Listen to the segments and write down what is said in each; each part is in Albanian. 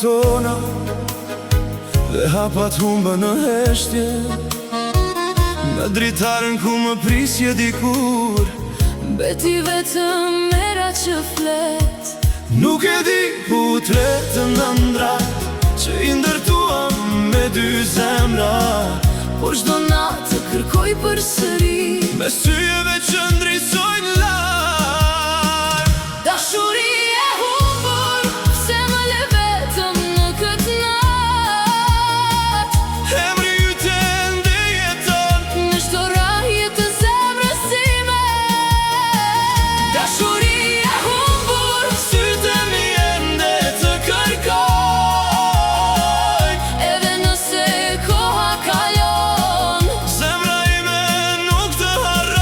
tona dhe hapat humba në heshtje, në dritarën ku më prisje dikur. Beti vetëm era që flet, Nuk e di ku tretën në ndrat, që i ndërtuam me dy zemra, por çdo natë të kërkoj përsëri, me syjeve që ndrisojnë larg. dashuri e humbur, pse më le vetëm në këtë natë. Emri yte ende jeton Në çdo rrahje të zemrës time. Dashuri e humbur, sytë mi ende të kërkoj, edhe nëse koha kalon, zemra ime nuk të harron.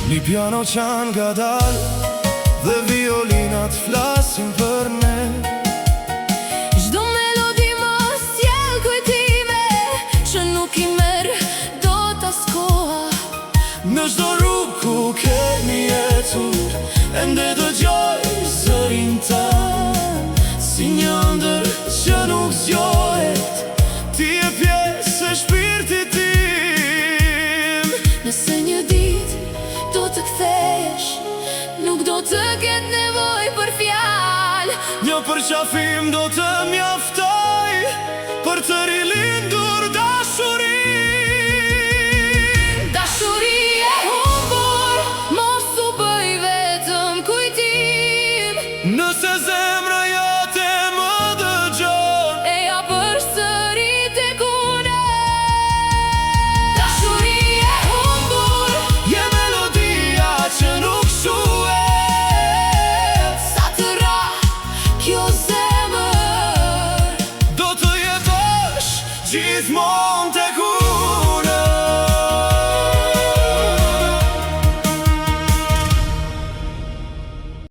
Një piano qanë nga dal dhe violinat flasin për ne. çdo melodi më sjell kujtime që nuk i merr dot as koha. Në çdo rrugë ku kemi jetur, ende dëgjoj zërin tan, si një ëndër që nuk zgjohet. Ti je pjesë e shpirtit tim. Nëse një ditë do të kthehesh, nuk do të ketë nevojë për fjalë. Një përqafim do të